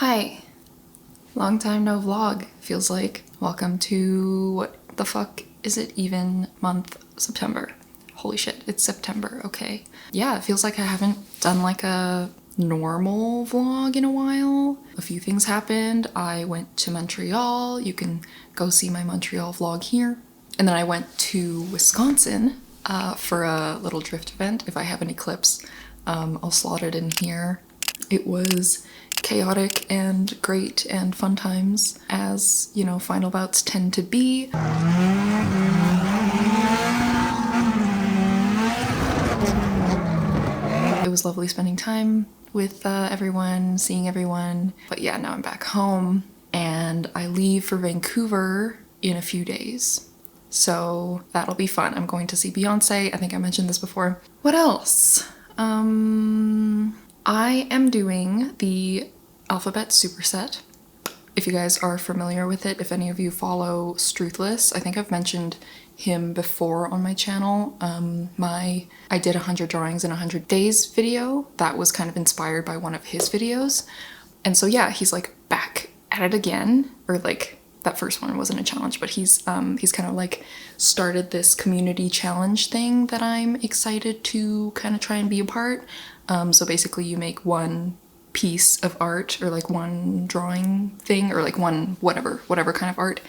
Hi. Long time no vlog, feels like. Welcome to, what the fuck is it even, month? September. Holy shit, it's September, okay. Yeah, it feels like I haven't done like a normal vlog in a while. A few things happened. I went to Montreal. You can go see my Montreal vlog here. And then I went to Wisconsin for a little drift event. If I have any clips, I'll slot it in here. It was chaotic and great and fun times, as, you know, final bouts tend to be. It was lovely spending time with everyone, seeing everyone. But yeah, now I'm back home and I leave for Vancouver in a few days. So that'll be fun. I'm going to see Beyonce. I think I mentioned this before. What else? I am doing the alphabet superset. If you guys are familiar with it, if any of you follow Struthless, I think I've mentioned him before on my channel. I did 100 drawings in 100 days video. That was kind of inspired by one of his videos. And so yeah, he's like back at it again, or like that first one wasn't a challenge, but he's kind of like started this community challenge thing that I'm excited to kind of try and be a part. So basically you make one piece of art or like one drawing thing or like one whatever kind of art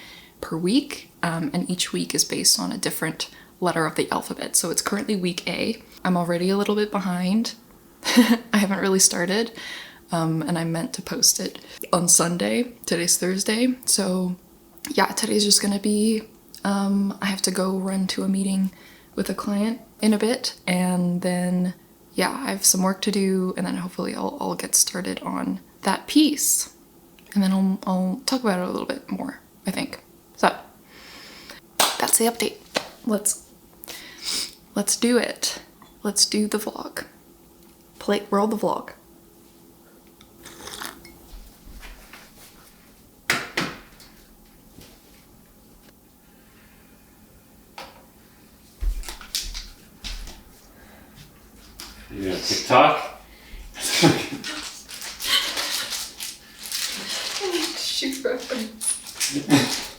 per week, and each week is based on a different letter of the alphabet. So it's currently week A. I'm already a little bit behind. I haven't really started, and I meant to post it on Sunday. Today's Thursday, so yeah, today's just gonna be I have to go run to a meeting with a client in a bit, and then yeah, I have some work to do, and then hopefully I'll get started on that piece. And then I'll talk about it a little bit more, I think. So, that's the update. Let's do it. Let's do the vlog. Roll the vlog. You doing TikTok? Shoot reference.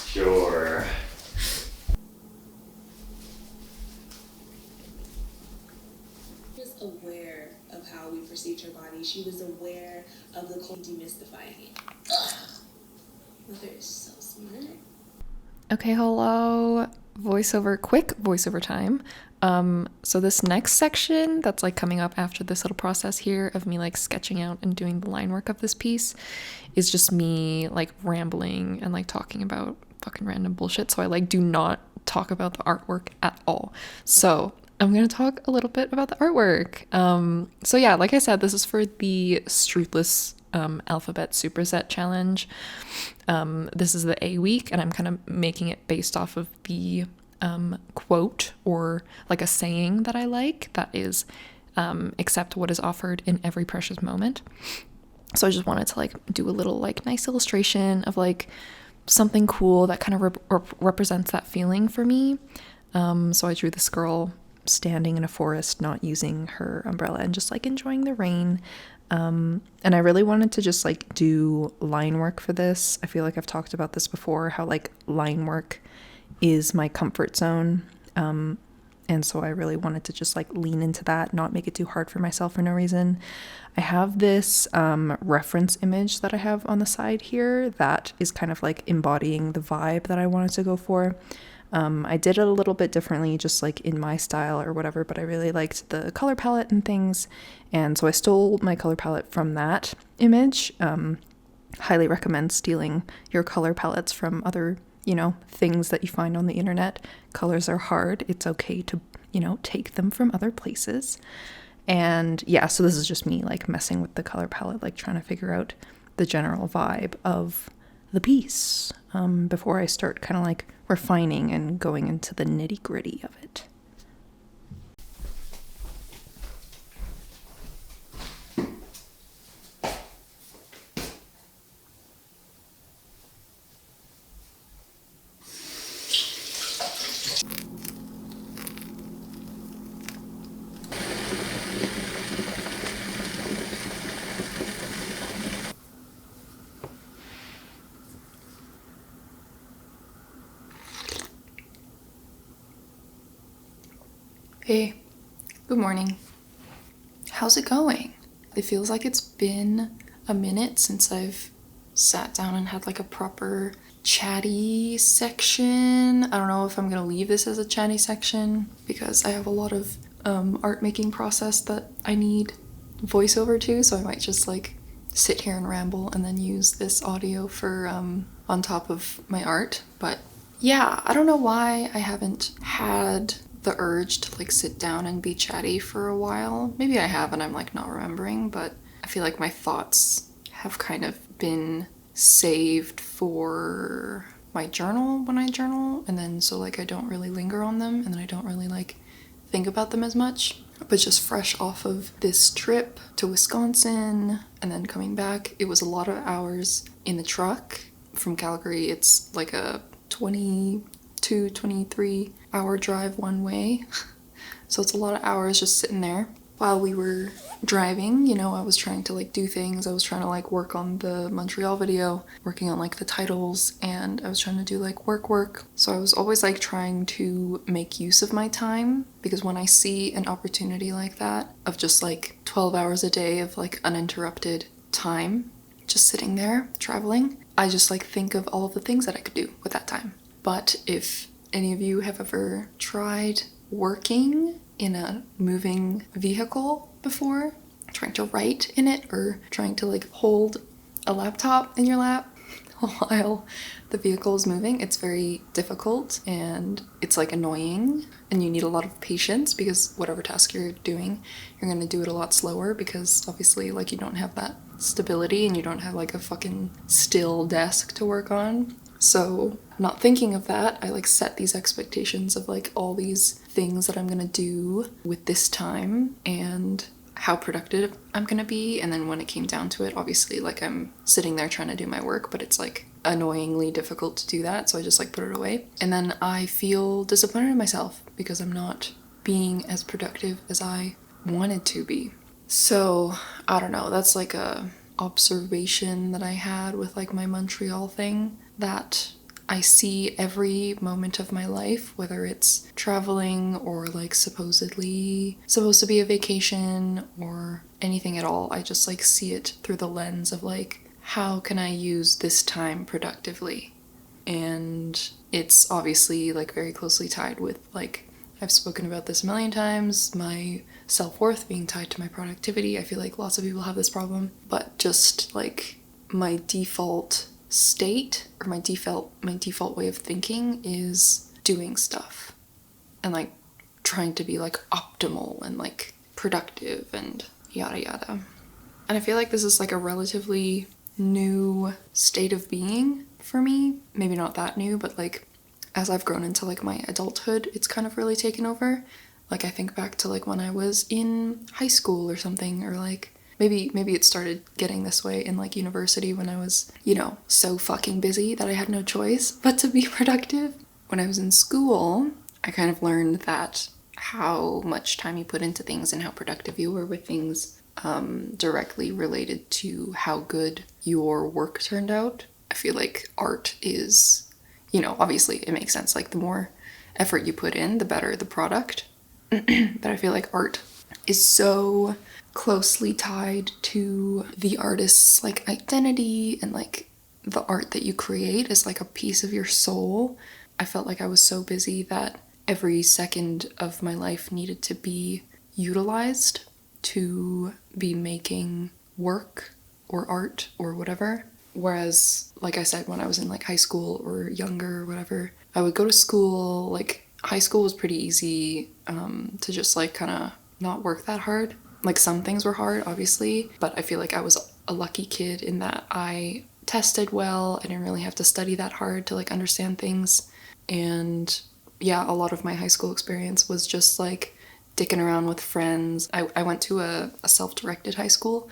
Sure. She was aware of how we perceived her body. She was aware of the cold demystifying it. Ugh. Mother is so smart. Okay, hello. Quick voiceover time. So this next section that's like coming up after this little process here of me like sketching out and doing the line work of this piece is just me like rambling and like talking about fucking random bullshit. So I like do not talk about the artwork at all. So I'm gonna talk a little bit about the artwork. So yeah, like I said, this is for the Struthless alphabet superset challenge. This is the A week, and I'm kind of making it based off of the quote or like a saying that I like, that is accept what is offered in every precious moment. So I just wanted to like do a little like nice illustration of like something cool that kind of represents that feeling for me. So I drew this girl standing in a forest, not using her umbrella and just like enjoying the rain. And I really wanted to just like do line work for this. I feel like I've talked about this before, how like line work is my comfort zone. And so I really wanted to just like lean into that, not make it too hard for myself for no reason. I have this reference image that I have on the side here that is kind of like embodying the vibe that I wanted to go for. I did it a little bit differently, just like in my style or whatever, but I really liked the color palette and things. And so I stole my color palette from that image. Highly recommend stealing your color palettes from other, you know, things that you find on the internet. Colors are hard. It's okay to, you know, take them from other places. And yeah, so this is just me like messing with the color palette, like trying to figure out the general vibe of the piece before I start kind of like refining and going into the nitty-gritty of it. Hey, good morning. How's it going? It feels like it's been a minute since I've sat down and had like a proper chatty section. I don't know if I'm gonna leave this as a chatty section because I have a lot of art making process that I need voiceover to, so I might just like sit here and ramble and then use this audio for on top of my art. But yeah, I don't know why I haven't had the urge to like sit down and be chatty for a while. Maybe I have and I'm like not remembering, but I feel like my thoughts have kind of been saved for my journal when I journal, and then so like I don't really linger on them and then I don't really like think about them as much. But just fresh off of this trip to Wisconsin and then coming back, it was a lot of hours in the truck from Calgary. It's like a 22, 23 hour drive one way. So it's a lot of hours just sitting there. While we were driving, you know, I was trying to like do things. I was trying to like work on the Montreal video, working on like the titles, and I was trying to do like work. So I was always like trying to make use of my time, because when I see an opportunity like that of just like 12 hours a day of like uninterrupted time, just sitting there traveling, I just like think of all of the things that I could do with that time. But if any of you have ever tried working in a moving vehicle before, trying to write in it or trying to like hold a laptop in your lap while the vehicle is moving, it's very difficult and it's like annoying, and you need a lot of patience because whatever task you're doing, you're going to do it a lot slower because obviously like you don't have that stability and you don't have like a fucking still desk to work on. So not thinking of that, I like set these expectations of like all these things that I'm gonna do with this time and how productive I'm gonna be. And then when it came down to it, obviously like I'm sitting there trying to do my work, but it's like annoyingly difficult to do that. So I just like put it away. And then I feel disappointed in myself because I'm not being as productive as I wanted to be. So I don't know, that's like a observation that I had with like my Montreal thing, that I see every moment of my life, whether it's traveling or like supposedly supposed to be a vacation or anything at all, I just like see it through the lens of like, how can I use this time productively? And it's obviously like very closely tied with like, I've spoken about this a million times, my self-worth being tied to my productivity. I feel like lots of people have this problem, but just like my default state or my default way of thinking is doing stuff and like trying to be like optimal and like productive and yada yada. And I feel like this is like a relatively new state of being for me. Maybe not that new, but like as I've grown into like my adulthood, it's kind of really taken over. Like I think back to like when I was in high school or something, or like maybe it started getting this way in like university when I was, you know, so fucking busy that I had no choice but to be productive. When I was in school, I kind of learned that how much time you put into things and how productive you were with things directly related to how good your work turned out. I feel like art is, you know, obviously it makes sense, like the more effort you put in, the better the product. But I feel like art is so closely tied to the artist's like identity, and like the art that you create is like a piece of your soul. I felt like I was so busy that every second of my life needed to be utilized to be making work or art or whatever. Whereas, like I said, when I was in like high school or younger or whatever, I would go to school, like high school was pretty easy to just like kind of not work that hard. Like some things were hard, obviously, but I feel like I was a lucky kid in that I tested well. I didn't really have to study that hard to like understand things. And yeah, a lot of my high school experience was just like dicking around with friends. I went to a self-directed high school,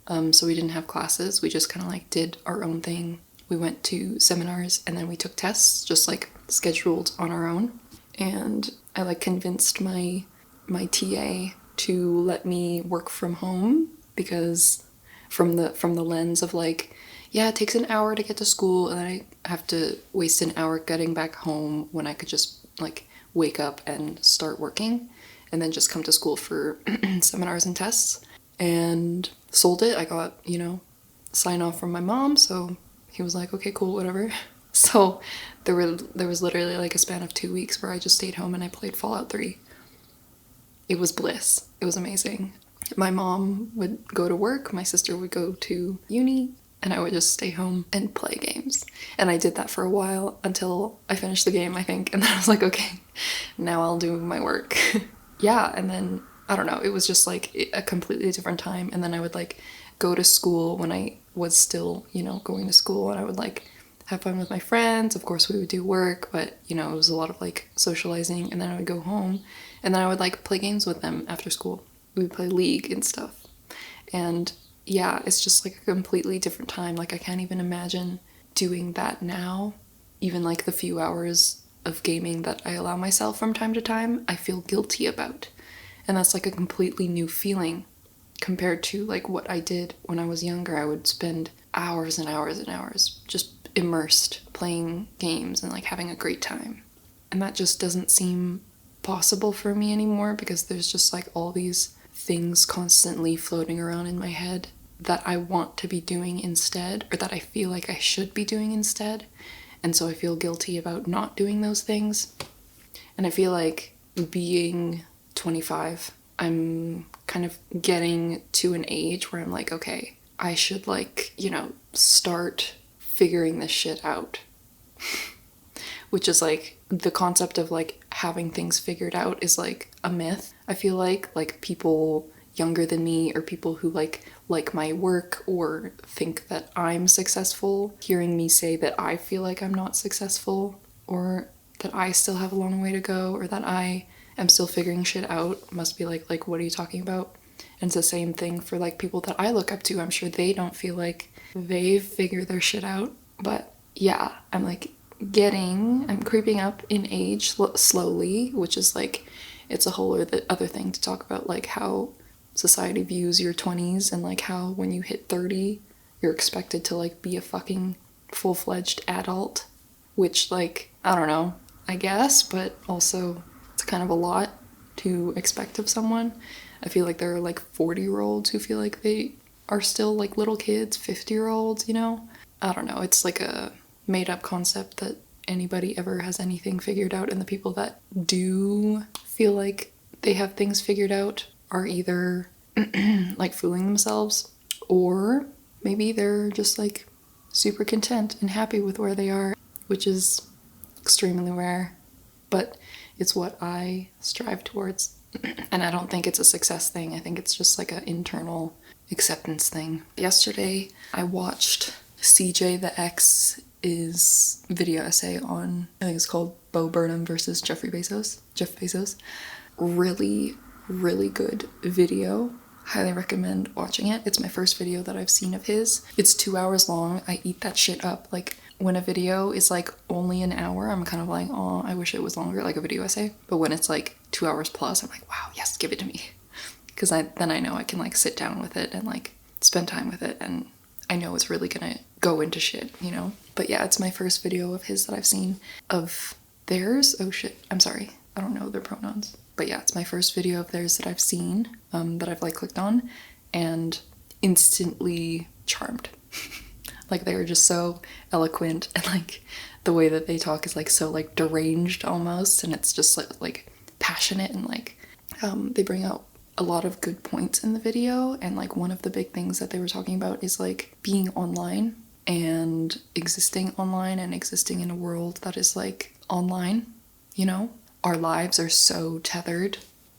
so we didn't have classes. We just kind of like did our own thing. We went to seminars and then we took tests, just like scheduled on our own. And I like convinced my TA to let me work from home, because from the lens of like, yeah, it takes an hour to get to school and then I have to waste an hour getting back home when I could just like wake up and start working and then just come to school for seminars and tests. And sold it. I got, sign off from my mom, so he was like, okay, cool, whatever. So there was literally like a span of 2 weeks where I just stayed home and I played Fallout 3. It was bliss. It was amazing. My mom would go to work, my sister would go to uni, and I would just stay home and play games. And I did that for a while until I finished the game, I think, and then I was like, okay, now I'll do my work. Yeah, and then, I don't know, it was just like a completely different time. And then I would like go to school when I was still, going to school, and I would like have fun with my friends. Of course, we would do work, but, it was a lot of like socializing. And then I would go home, and then I would like play games with them after school. We would play League and stuff. And yeah, it's just like a completely different time. Like, I can't even imagine doing that now. Even like the few hours of gaming that I allow myself from time to time, I feel guilty about. And that's like a completely new feeling compared to like what I did when I was younger. I would spend hours and hours and hours just immersed playing games and like having a great time. And that just doesn't seem possible for me anymore, because there's just like all these things constantly floating around in my head that I want to be doing instead, or that I feel like I should be doing instead. And so I feel guilty about not doing those things. And I feel like being 25, I'm kind of getting to an age where I'm like, okay, I should like, start figuring this shit out. Which is like, the concept of like having things figured out is like a myth. I feel like people younger than me, or people who like my work or think that I'm successful, hearing me say that I feel like I'm not successful, or that I still have a long way to go, or that I am still figuring shit out, must be like what are you talking about? And it's the same thing for like people that I look up to. I'm sure they don't feel like they've figured their shit out. But yeah, I'm like I'm creeping up in age slowly, which is like, it's a whole other thing to talk about, like how society views your 20s, and like how when you hit 30, you're expected to like be a fucking full-fledged adult, which like, I don't know, I guess, but also it's kind of a lot to expect of someone. I feel like there are like 40-year-olds who feel like they are still like little kids, 50-year-olds, I don't know, it's like a made-up concept that anybody ever has anything figured out, and the people that do feel like they have things figured out are either like fooling themselves, or maybe they're just like super content and happy with where they are, which is extremely rare, but it's what I strive towards. And I don't think it's a success thing. I think it's just like an internal acceptance thing. Yesterday, I watched CJ the X's video essay on, I think it's called Bo Burnham versus Jeff Bezos. Really, really good video. Highly recommend watching it. It's my first video that I've seen of his. It's 2 hours long. I eat that shit up. Like, when a video is like only an hour, I'm kind of like, oh, I wish it was longer, like a video essay. But when it's like 2 hours plus, I'm like, wow, yes, give it to me. Because then I know I can like sit down with it and like spend time with it, and I know it's really gonna go into shit, But yeah, it's my first video of his that I've seen. Of theirs? Oh shit, I'm sorry. I don't know their pronouns. But yeah, it's my first video of theirs that I've seen, that I've like clicked on, and instantly charmed. Like, they're just so eloquent, and like the way that they talk is like so like deranged almost, and it's just like passionate, and like they bring out a lot of good points in the video. And like one of the big things that they were talking about is like being online and existing online and existing in a world that is like online, Our lives are so tethered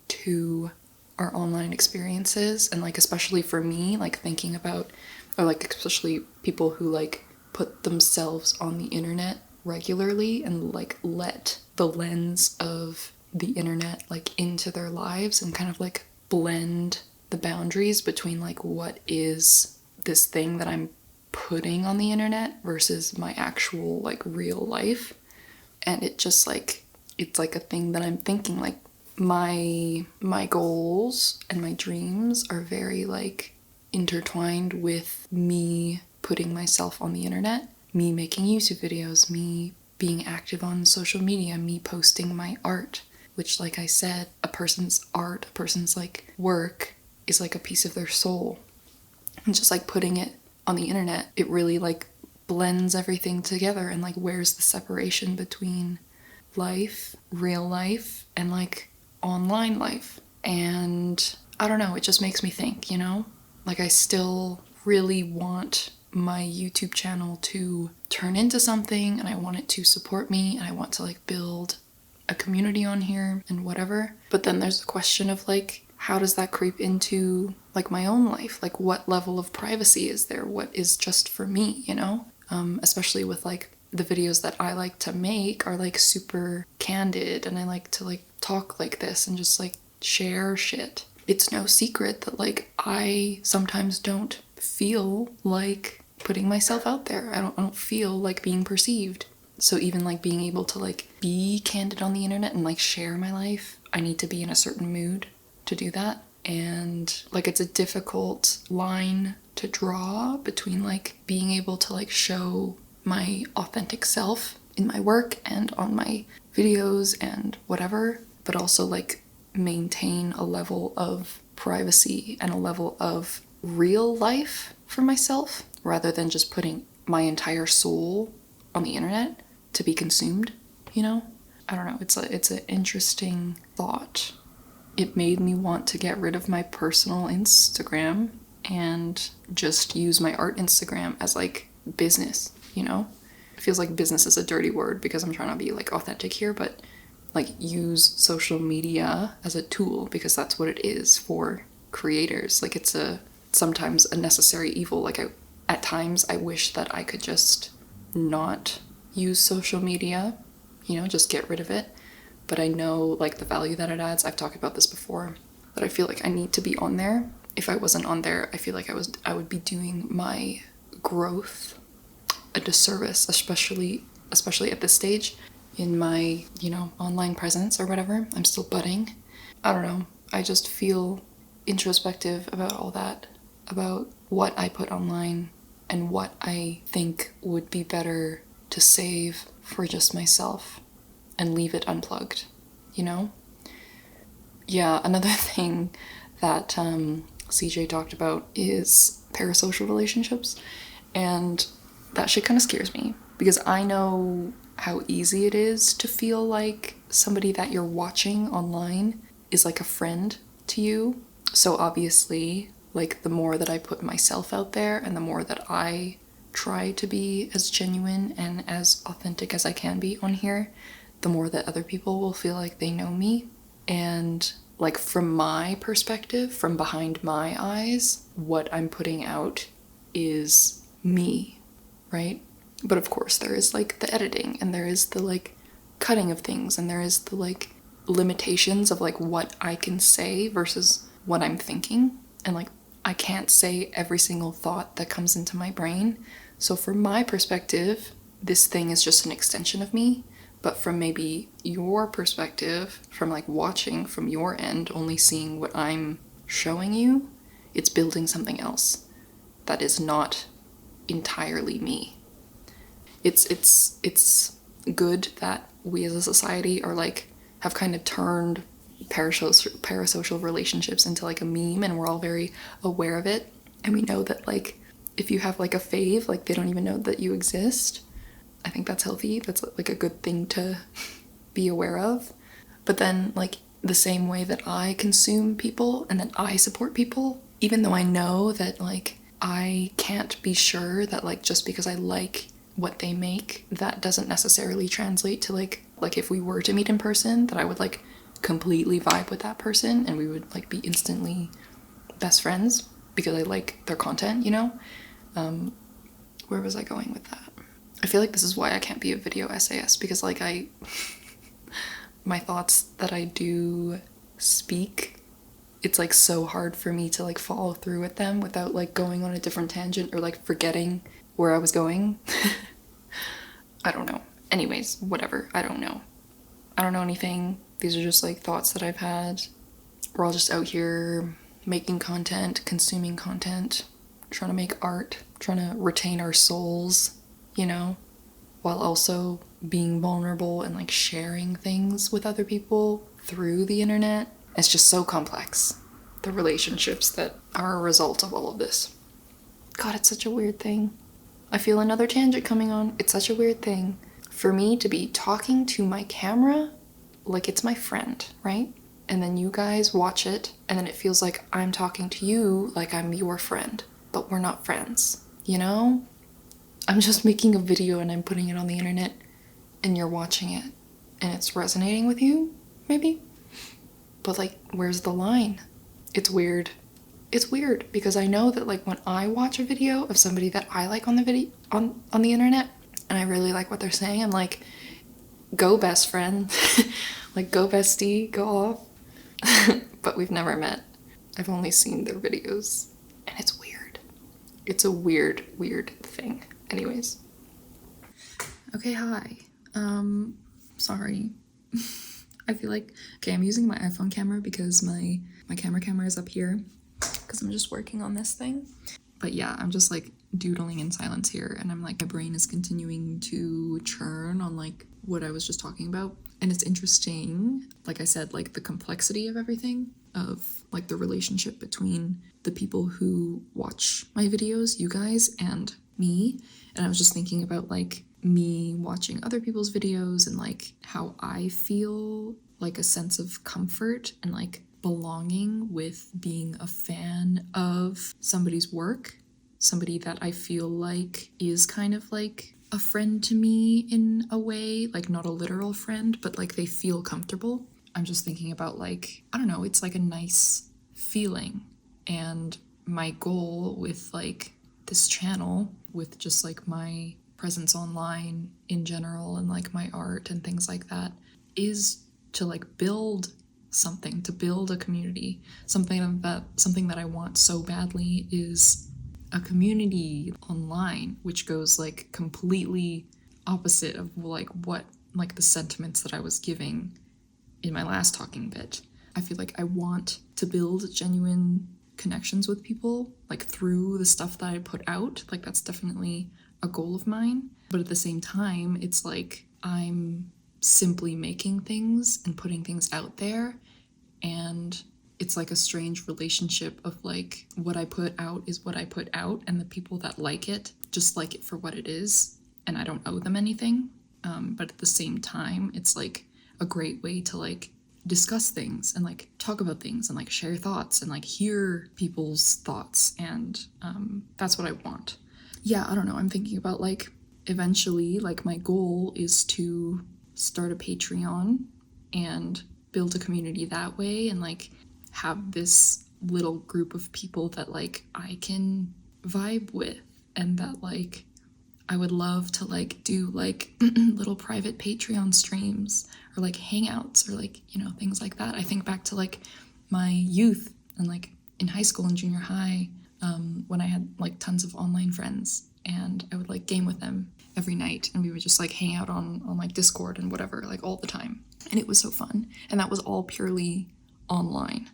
to our online experiences, and like especially for me, like thinking about, or like especially people who like put themselves on the internet regularly and like let the lens of the internet like into their lives and kind of like blend the boundaries between like what is this thing that I'm putting on the internet versus my actual like real life. And it just like, it's like a thing that I'm thinking, like my goals and my dreams are very like intertwined with me putting myself on the internet, me making YouTube videos, me being active on social media, me posting my art, which, like I said, a person's art, a person's like work is like a piece of their soul. And just like putting it on the internet, it really like blends everything together, and like where's the separation between life, real life, and like online life. And I don't know, it just makes me think, you know? Like I still really want my YouTube channel to turn into something, and I want it to support me, and I want to like build a community on here and whatever. But then there's the question of like, how does that creep into like my own life? Like what level of privacy is there? What is just for me, you know? Especially with like the videos that I like to make are like super candid, and I like to like talk like this and just like share shit. It's no secret that like I sometimes don't feel like putting myself out there. I don't feel like being perceived. So even like being able to like be candid on the internet and like share my life, I need to be in a certain mood to do that. And like it's a difficult line to draw between like being able to like show my authentic self in my work and on my videos and whatever, but also like maintain a level of privacy and a level of real life for myself, rather than just putting my entire soul on the internet to be consumed, you know? I don't know, it's an interesting thought. It made me want to get rid of my personal Instagram and just use my art Instagram as like business, you know? It feels like business is a dirty word because I'm trying to be like authentic here, but like use social media as a tool, because that's what it is for creators. Like it's sometimes a necessary evil. Like at times I wish that I could just not use social media, you know, just get rid of it. But I know like the value that it adds. I've talked about this before, that I feel like I need to be on there. If I wasn't on there, I feel like I would be doing my growth a disservice, especially at this stage in my, you know, online presence or whatever. I'm still budding. I don't know. I just feel introspective about all that, about what I put online and what I think would be better to save for just myself and leave it unplugged, you know? Yeah, another thing that CJ talked about is parasocial relationships, and that shit kind of scares me, because I know how easy it is to feel like somebody that you're watching online is like a friend to you. So obviously, like the more that I put myself out there and the more that I try to be as genuine and as authentic as I can be on here, the more that other people will feel like they know me. And like from my perspective, from behind my eyes, what I'm putting out is me, right? But of course there is like the editing, and there is the like cutting of things, and there is the like limitations of like what I can say versus what I'm thinking. And like I can't say every single thought that comes into my brain. So from my perspective, this thing is just an extension of me. But from maybe your perspective, from like watching from your end, only seeing what I'm showing you, it's building something else that is not entirely me. It's good that we as a society are like, have kind of turned parasocial relationships into like a meme, and we're all very aware of it. And we know that like, if you have like a fave, like they don't even know that you exist. I think that's healthy. That's like a good thing to be aware of. But then like the same way that I consume people and that I support people, even though I know that like I can't be sure that like just because I like what they make, that doesn't necessarily translate to like if we were to meet in person, that I would like completely vibe with that person and we would like be instantly best friends because I like their content, you know? Where was I going with that? I feel like this is why I can't be a video essayist, because like my thoughts that I do speak, it's like so hard for me to like follow through with them without like going on a different tangent or like forgetting where I was going. I don't know. Anyways, whatever. I don't know anything. These are just like thoughts that I've had. We're all just out here making content, consuming content, trying to make art, trying to retain our souls, you know, while also being vulnerable and like sharing things with other people through the internet. It's just so complex, the relationships that are a result of all of this. God, it's such a weird thing. I feel another tangent coming on. It's such a weird thing for me to be talking to my camera like it's my friend, right? And then you guys watch it, and then it feels like I'm talking to you like I'm your friend, but we're not friends, you know? I'm just making a video and I'm putting it on the internet, and you're watching it, and it's resonating with you, maybe? But like, where's the line? It's weird. It's weird because I know that like when I watch a video of somebody that I like on the video on the internet, and I really like what they're saying, I'm like, go best friend. Like, go bestie, go off. But we've never met. I've only seen their videos, and it's weird. It's a weird, weird thing. Anyways. Okay, hi. Sorry. I feel like, okay, I'm using my iPhone camera because my camera is up here because I'm just working on this thing. But yeah, I'm just like doodling in silence here, and I'm like, my brain is continuing to churn on like what I was just talking about. And it's interesting, like I said, like the complexity of everything, of like the relationship between the people who watch my videos, you guys, and me. And I was just thinking about like me watching other people's videos and like how I feel like a sense of comfort and like belonging with being a fan of somebody's work, somebody that I feel like is kind of like a friend to me in a way, like not a literal friend, but like they feel comfortable. I'm just thinking about like, I don't know, it's like a nice feeling. And my goal with like this channel, with just like my presence online in general and like my art and things like that, is to like build something, to build a community. Something that I want so badly is a community online, which goes like completely opposite of like what like the sentiments that I was giving in my last talking bit. I feel like I want to build genuine connections with people like through the stuff that I put out. Like that's definitely a goal of mine. But at the same time, it's like I'm simply making things and putting things out there, and it's like a strange relationship of like what I put out is what I put out, and the people that like it just like it for what it is, and I don't owe them anything. But at the same time, it's like a great way to like discuss things and like talk about things and like share thoughts and like hear people's thoughts, and that's what I want. Yeah, I don't know, I'm thinking about like eventually like my goal is to start a Patreon and build a community that way, and like have this little group of people that like I can vibe with, and that like I would love to like do like little private Patreon streams or like hangouts or like, you know, things like that. I think back to like my youth and like in high school and junior high, when I had like tons of online friends, and I would like game with them every night, and we would just like hang out on like Discord and whatever, like all the time. And it was so fun. And that was all purely online.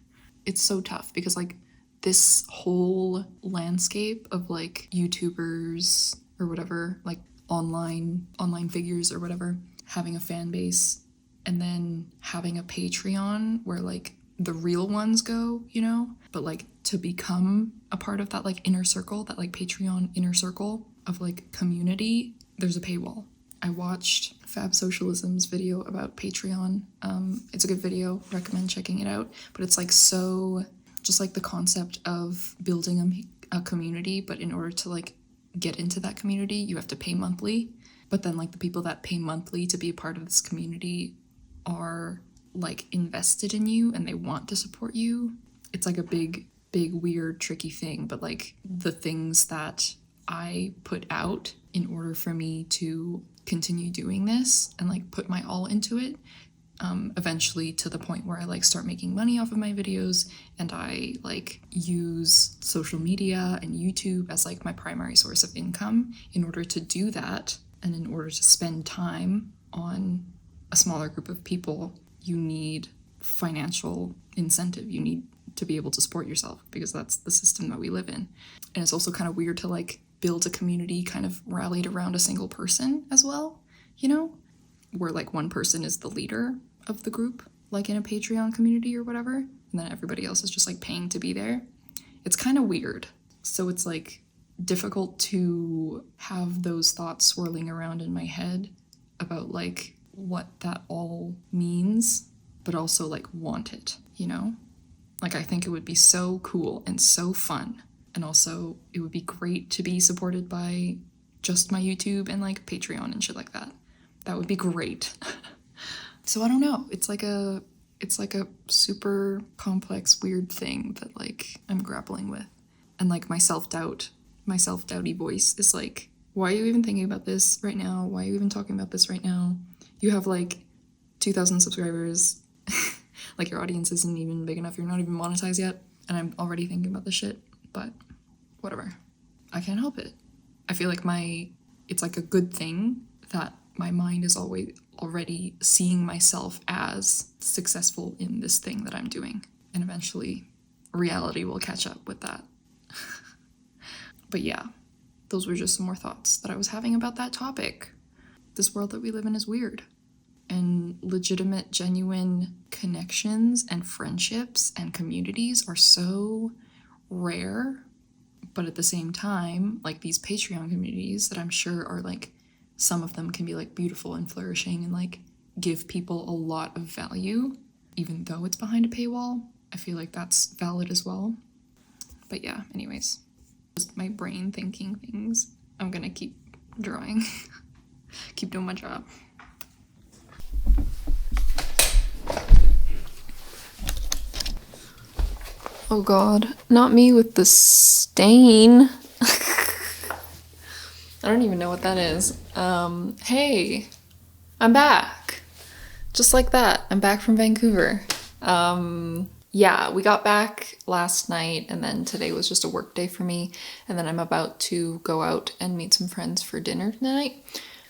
It's so tough because like this whole landscape of like YouTubers or whatever, like online figures or whatever, having a fan base, and then having a Patreon where like the real ones go, you know, but like to become a part of that like inner circle, that like Patreon inner circle of like community, there's a paywall. I watched Fab Socialism's video about Patreon. It's a good video, recommend checking it out. But it's like so, just like the concept of building a community, but in order to like get into that community, you have to pay monthly. But then like the people that pay monthly to be a part of this community are like invested in you and they want to support you. It's like a big, weird, tricky thing. But like the things that I put out in order for me to continue doing this and like put my all into it, eventually to the point where I like start making money off of my videos, and I like use social media and YouTube as like my primary source of income. In order to do that, and in order to spend time on a smaller group of people, you need financial incentive. You need to be able to support yourself, because that's the system that we live in. And it's also kind of weird to like build a community kind of rallied around a single person as well. you know, where like one person is the leader of the group, like in a Patreon community or whatever, and then everybody else is just like paying to be there. It's kind of weird. So it's like difficult to have those thoughts swirling around in my head about like what that all means, but also like want it, you know? Like I think it would be so cool and so fun. And also it would be great to be supported by just my YouTube and like Patreon and shit like that. That would be great. So I don't know. It's like a super complex, weird thing that like I'm grappling with. And like my self-doubty voice is like, why are you even thinking about this right now? Why are you even talking about this right now? You have like 2,000 subscribers. Like your audience isn't even big enough. You're not even monetized yet. And I'm already thinking about this shit. But whatever. I can't help it. I feel like it's like a good thing that my mind is already seeing myself as successful in this thing that I'm doing. And eventually reality will catch up with that. But yeah, those were just some more thoughts that I was having about that topic. This world that we live in is weird. And legitimate, genuine connections and friendships and communities are so rare. But at the same time, like these Patreon communities that I'm sure are like, some of them can be like beautiful and flourishing and like give people a lot of value, even though it's behind a paywall. I feel like that's valid as well. But yeah, anyways, just my brain thinking things. I'm gonna keep drawing, keep doing my job. Oh god, not me with the stain. I don't even know what that is. Hey, I'm back. Just like that, I'm back from Vancouver. Yeah, we got back last night and then today was just a work day for me. And then I'm about to go out and meet some friends for dinner tonight.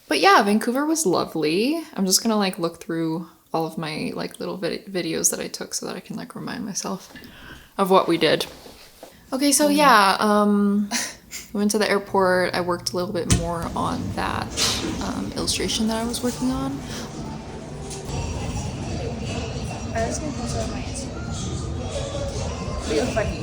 But yeah, Vancouver was lovely. I'm just gonna like look through all of my like little videos that I took so that I can like remind myself of what we did. Okay, so yeah, we went to the airport. I worked a little bit more on that illustration that I was working on. I was gonna post it on my Instagram. Real funny.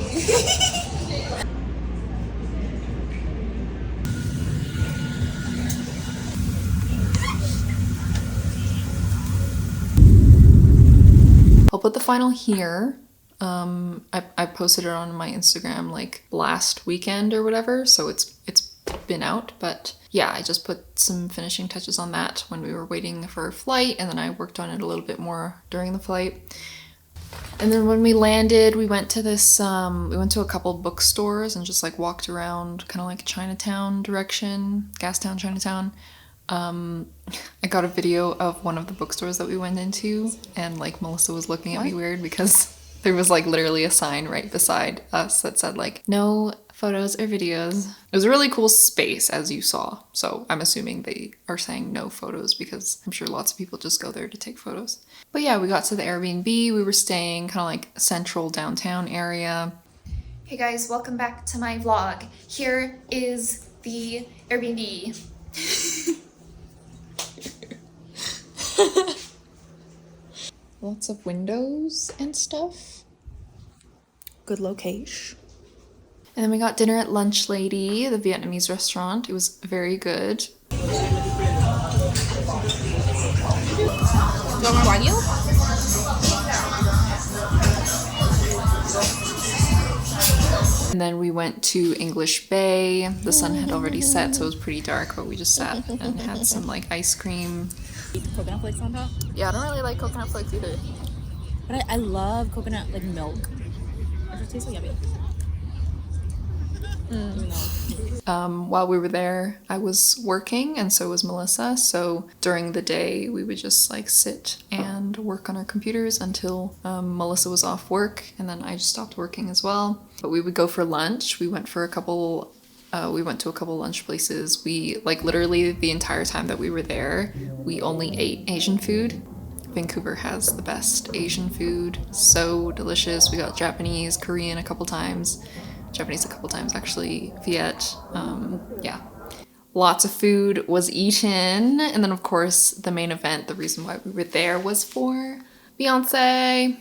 I'll put the final here. I posted it on my Instagram like last weekend or whatever, so it's been out, but yeah, I just put some finishing touches on that when we were waiting for our flight, and then I worked on it a little bit more during the flight. And then when we landed, we went to this, we went to a couple bookstores and just like walked around kind of like Chinatown direction, Gastown, Chinatown. I got a video of one of the bookstores that we went into, and like Melissa was looking at me weird because there was like literally a sign right beside us that said like, no photos or videos. It was a really cool space, as you saw. So I'm assuming they are saying no photos because I'm sure lots of people just go there to take photos. But yeah, we got to the Airbnb. We were staying kind of like central downtown area. Hey guys, welcome back to my vlog. Here is the Airbnb. Lots of windows and stuff. Good location. And then we got dinner at Lunch Lady, the Vietnamese restaurant. It was very good. Do you want more Wagyu? And then we went to English Bay. The sun had already set, so it was pretty dark, but we just sat and had some like ice cream. Coconut flakes on top. Yeah, I don't really like coconut flakes either. But I love coconut like milk. It just tastes so yummy. While we were there, I was working and so was Melissa. So during the day, we would just like sit and work on our computers until Melissa was off work, and then I just stopped working as well. But we would go for lunch. We went to a couple lunch places. We like literally the entire time that we were there, we only ate Asian food. Vancouver has the best Asian food. So delicious. We got Japanese, Korean a couple times. Japanese a couple times actually, Viet, yeah, Lots of food was eaten. And then, of course, the main event, the reason why we were there was for Beyonce.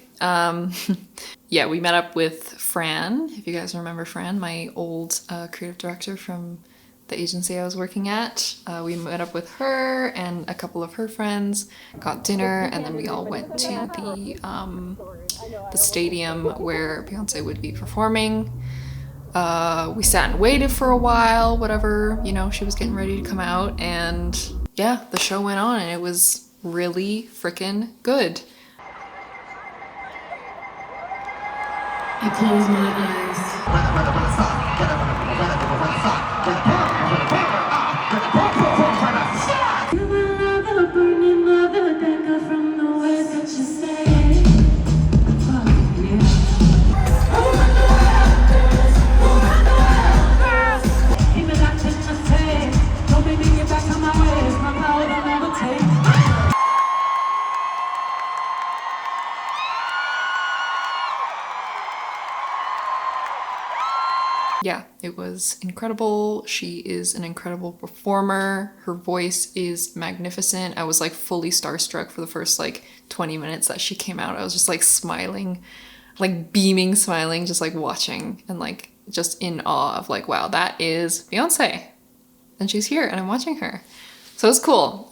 Yeah, we met up with Fran, if you guys remember Fran, my old creative director from the agency I was working at. We met up with her and a couple of her friends, got dinner, and then we all went to the stadium where Beyonce would be performing. We sat and waited for a while, whatever, you know, she was getting ready to come out, and yeah, the show went on and it was really freaking good. I close my eyes. Yeah, it was incredible. She is an incredible performer. Her voice is magnificent. I was like fully starstruck for the first like 20 minutes that she came out. I was just like smiling, like beaming, smiling, just like watching and like just in awe of like, wow, that is Beyonce. And she's here and I'm watching her. So it was cool.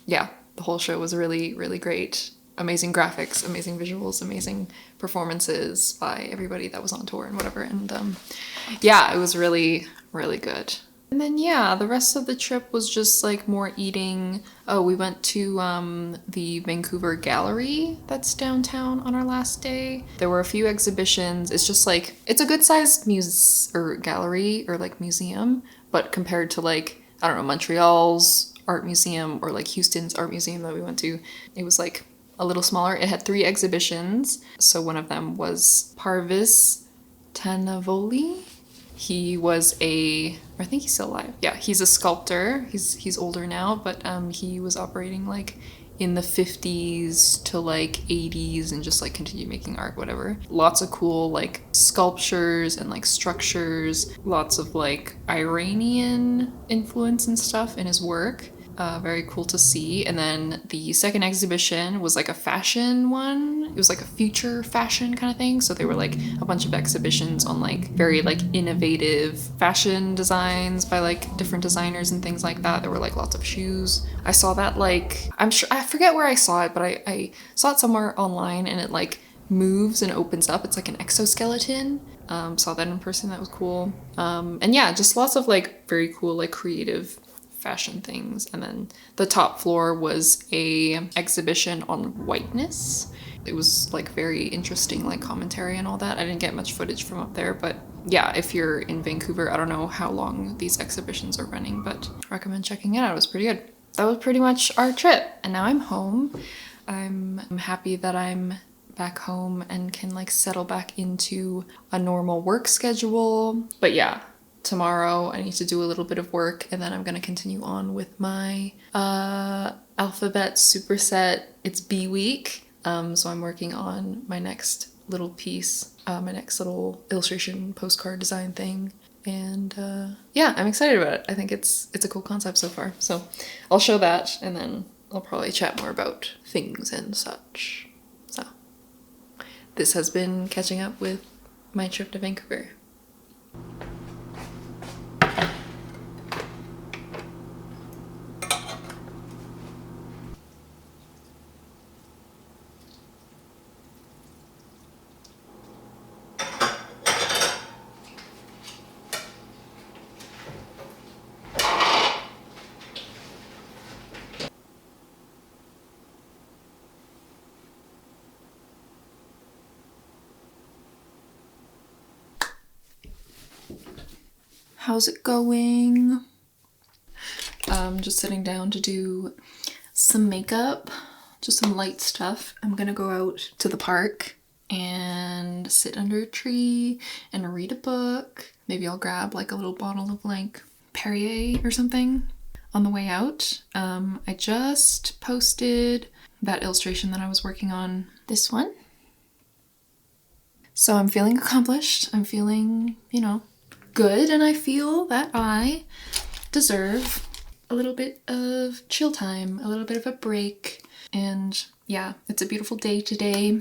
Yeah, the whole show was really, really great. Amazing graphics, amazing visuals, amazing performances by everybody that was on tour and whatever. And yeah, it was really, really good. And then yeah, the rest of the trip was just like more eating. Oh, we went to the Vancouver Gallery that's downtown on our last day. There were a few exhibitions. It's just like, it's a good sized gallery or like museum, but compared to like, I don't know, Montreal's art museum or like Houston's art museum that we went to, it was like a little smaller. It had 3 exhibitions. So one of them was Parvis Tanavoli. He was I think he's still alive. Yeah, he's a sculptor. He's older now, but he was operating like in the 50s to like 80s and just like continued making art, whatever. Lots of cool like sculptures and like structures, lots of like Iranian influence and stuff in his work. Very cool to see. And then the second exhibition was like a fashion one. It was like a future fashion kind of thing. So they were like a bunch of exhibitions on like very like innovative fashion designs by like different designers and things like that. There were like lots of shoes. I saw that like, I forget where I saw it, but I saw it somewhere online and it like moves and opens up. It's like an exoskeleton. Saw that in person. That was cool. And yeah, just lots of like very cool like creative fashion things. And then the top floor was a exhibition on whiteness. It was like very interesting like commentary and all that. I didn't get much footage from up there, but yeah, if you're in Vancouver, I don't know how long these exhibitions are running, but I recommend checking it out. It was pretty good. That was pretty much our trip, and now I'm home. I'm happy that I'm back home and can like settle back into a normal work schedule. But yeah, tomorrow I need to do a little bit of work and then I'm gonna continue on with my alphabet superset. It's B week, so I'm working on my next little piece, my next little illustration postcard design thing, and yeah, I'm excited about it. I think it's a cool concept so far, so I'll show that and then I'll probably chat more about things and such. So this has been catching up with my trip to Vancouver. How's it going? Just sitting down to do some makeup, just some light stuff. I'm gonna go out to the park and sit under a tree and read a book. Maybe I'll grab like a little bottle of like Perrier or something on the way out. I just posted that illustration that I was working on, this one. So I'm feeling accomplished. I'm feeling, you know, good, and I feel that I deserve a little bit of chill time, a little bit of a break. And yeah, it's a beautiful day today.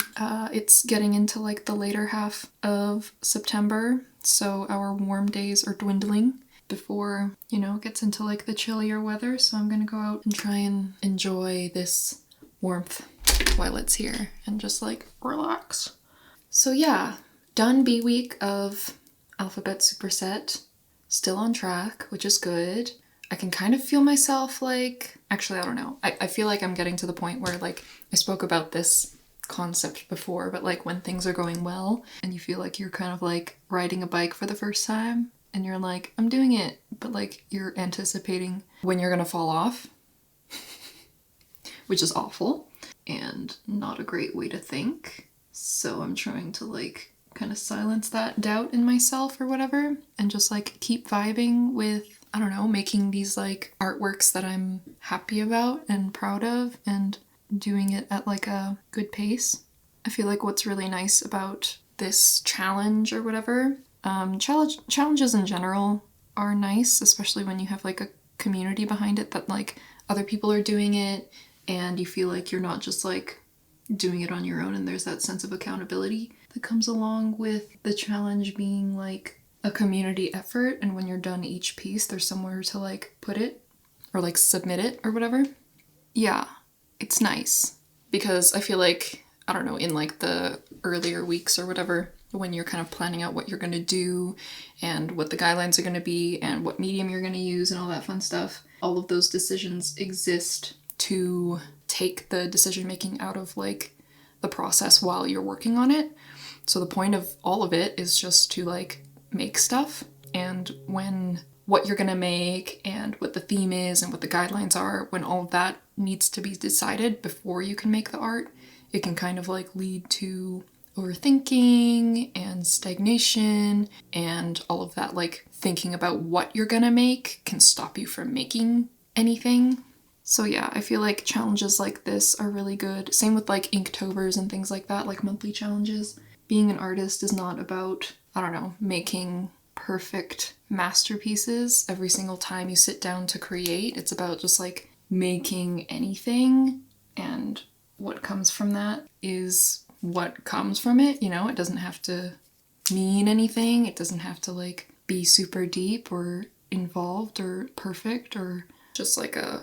It's getting into like the later half of September, so our warm days are dwindling before, you know, it gets into like the chillier weather. So I'm gonna go out and try and enjoy this warmth while it's here and just like relax. So yeah, done B week of alphabet superset, still on track, which is good. I can kind of feel myself like, actually, I don't know. I feel like I'm getting to the point where like I spoke about this concept before, but like when things are going well and you feel like you're kind of like riding a bike for the first time and you're like, I'm doing it, but like you're anticipating when you're gonna fall off, which is awful and not a great way to think. So I'm trying to like kind of silence that doubt in myself or whatever and just like keep vibing with, I don't know, making these like artworks that I'm happy about and proud of and doing it at like a good pace. I feel like what's really nice about this challenge or whatever, challenges in general are nice, especially when you have like a community behind it that like other people are doing it and you feel like you're not just like doing it on your own, and there's that sense of accountability that comes along with the challenge being like a community effort, and when you're done each piece there's somewhere to like put it or like submit it or whatever. Yeah, it's nice because I feel like, I don't know, in like the earlier weeks or whatever, when you're kind of planning out what you're going to do and what the guidelines are going to be and what medium you're going to use and all that fun stuff, all of those decisions exist to take the decision making out of like the process while you're working on it. So the point of all of it is just to like make stuff, and when what you're gonna make and what the theme is and what the guidelines are, when all of that needs to be decided before you can make the art, it can kind of like lead to overthinking and stagnation, and all of that like thinking about what you're gonna make can stop you from making anything. So yeah, I feel like challenges like this are really good. Same with like Inktovers and things like that, like monthly challenges. Being an artist is not about, I don't know, making perfect masterpieces every single time you sit down to create. It's about just like making anything, and what comes from that is what comes from it, you know? It doesn't have to mean anything. It doesn't have to like be super deep or involved or perfect or just like a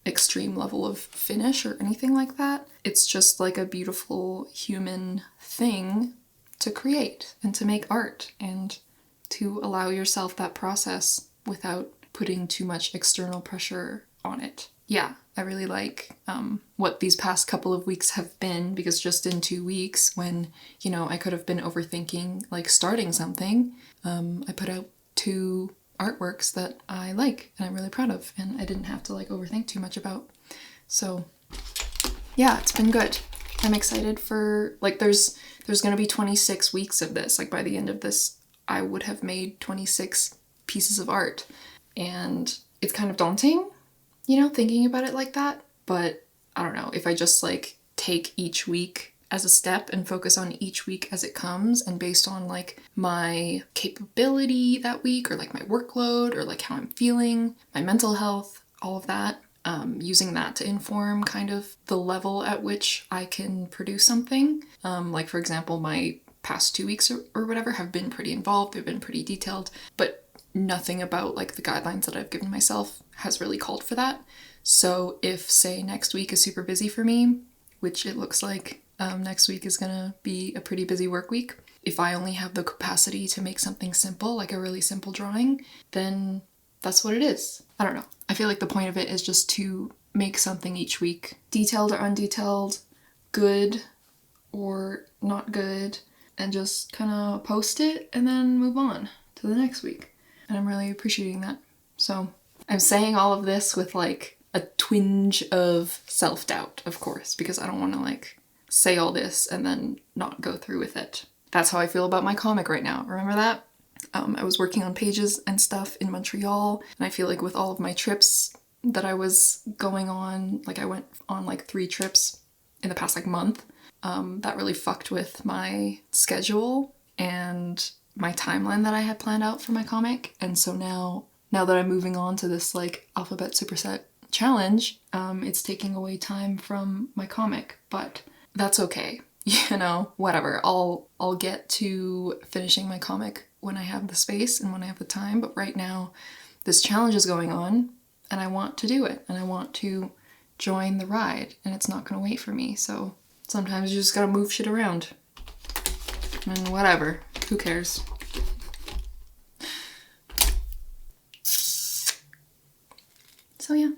extreme level of finish or anything like that. It's just like a beautiful human thing to create and to make art and to allow yourself that process without putting too much external pressure on it. Yeah, I really like what these past couple of weeks have been, because just in 2 weeks when, you know, I could have been overthinking like starting something, I put out 2 artworks that I like and I'm really proud of, and I didn't have to like overthink too much about. So yeah, it's been good. I'm excited for like there's gonna be 26 weeks of this. Like by the end of this I would have made 26 pieces of art, and it's kind of daunting, you know, thinking about it like that. But I don't know, if I just like take each week as a step and focus on each week as it comes, and based on like my capability that week or like my workload or like how I'm feeling, my mental health, all of that, using that to inform kind of the level at which I can produce something. Like for example, my past 2 weeks or whatever have been pretty involved, they've been pretty detailed, but nothing about like the guidelines that I've given myself has really called for that. So if say next week is super busy for me, which it looks like next week is gonna be a pretty busy work week, if I only have the capacity to make something simple, like a really simple drawing, then that's what it is. I don't know. I feel like the point of it is just to make something each week, detailed or undetailed, good or not good, and just kind of post it and then move on to the next week. And I'm really appreciating that. So I'm saying all of this with like a twinge of self-doubt, of course, because I don't want to like say all this and then not go through with it. That's how I feel about my comic right now. Remember that? I was working on pages and stuff in Montreal, and I feel like with all of my trips that I was going on, like I went on like 3 trips in the past like month, that really fucked with my schedule and my timeline that I had planned out for my comic. And so now now that I'm moving on to this like alphabet superset challenge, it's taking away time from my comic, but that's okay. You know, whatever. I'll get to finishing my comic when I have the space and when I have the time, but right now this challenge is going on and I want to do it and I want to join the ride and it's not gonna wait for me. So sometimes you just gotta move shit around. And whatever. Who cares? So yeah.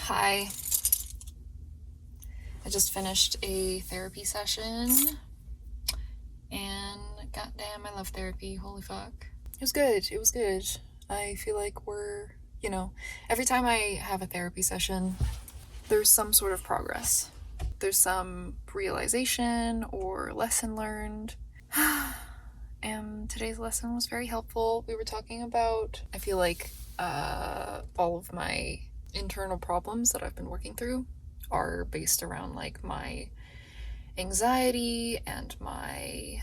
Hi. I just finished a therapy session and goddamn, I love therapy. Holy fuck. It was good. It was good. I feel like we're, you know, every time I have a therapy session, there's some sort of progress. There's some realization or lesson learned. And today's lesson was very helpful. We were talking about, I feel like, all of my internal problems that I've been working through are based around like my anxiety and my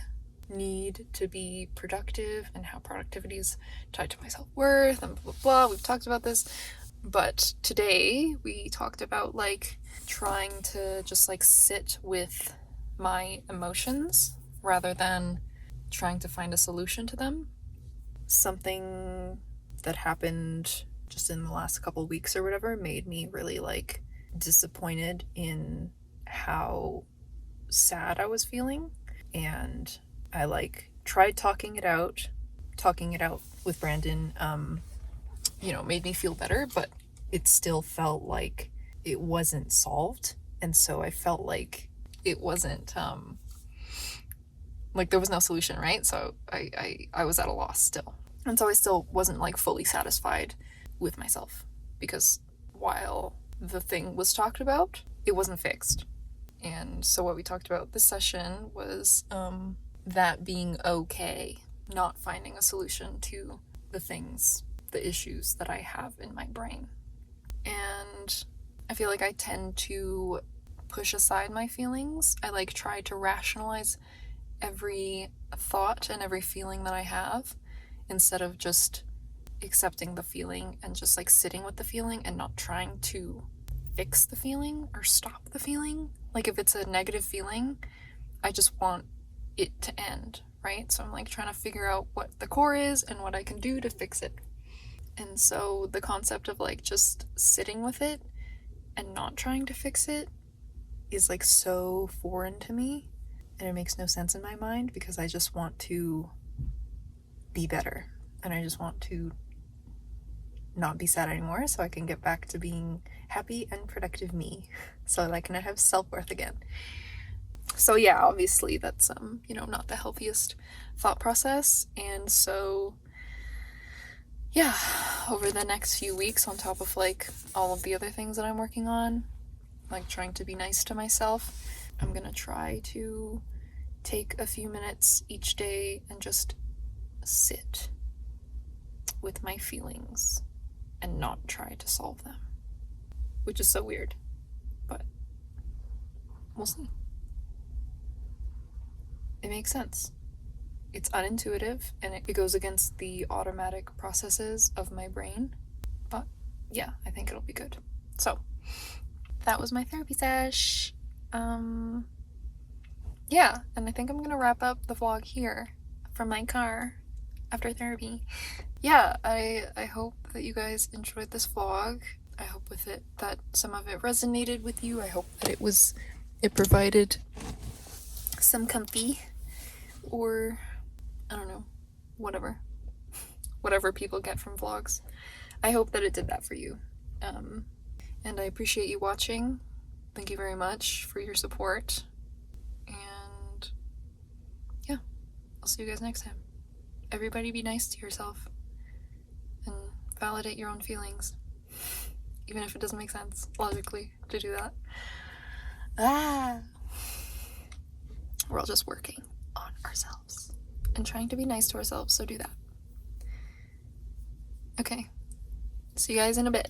need to be productive and how productivity is tied to my self-worth and blah blah blah. We've talked about this, but today we talked about like trying to just like sit with my emotions rather than trying to find a solution to them. Something that happened just in the last couple weeks or whatever made me really like disappointed in how sad I was feeling, and I like tried talking it out with Brandon, made me feel better, but it still felt like it wasn't solved, and so I felt like it wasn't like there was no solution, right? So I was at a loss still, and so I still wasn't like fully satisfied with myself, because while the thing was talked about, it wasn't fixed. And so what we talked about this session was that being okay, not finding a solution to the issues that I have in my brain. And I feel like I tend to push aside my feelings. I like try to rationalize every thought and every feeling that I have instead of just accepting the feeling and just like sitting with the feeling and not trying to fix the feeling or stop the feeling. Like if it's a negative feeling, I just want it to end, right? So I'm like trying to figure out what the core is and what I can do to fix it. And so the concept of like just sitting with it and not trying to fix it is like so foreign to me, and it makes no sense in my mind because I just want to be better and I just want to not be sad anymore so I can get back to being happy and productive me, so that I can have self-worth again. So yeah, obviously that's not the healthiest thought process. And so yeah, over the next few weeks, on top of like all of the other things that I'm working on, like trying to be nice to myself, I'm gonna try to take a few minutes each day and just sit with my feelings and not try to solve them, which is so weird we'll see. It makes sense. It's unintuitive and it goes against the automatic processes of my brain. But yeah, I think it'll be good. So that was my therapy sesh. Yeah, and I think I'm gonna wrap up the vlog here from my car after therapy. Yeah, I hope that you guys enjoyed this vlog. I hope with it that some of it resonated with you. I hope that it provided some comfy, or I don't know, whatever people get from vlogs. I hope that it did that for you. And I appreciate you watching. Thank you very much for your support. And yeah, I'll see you guys next time. Everybody be nice to yourself and validate your own feelings, even if it doesn't make sense logically to do that. We're all just working on ourselves and trying to be nice to ourselves, so do that. Okay, see you guys in a bit.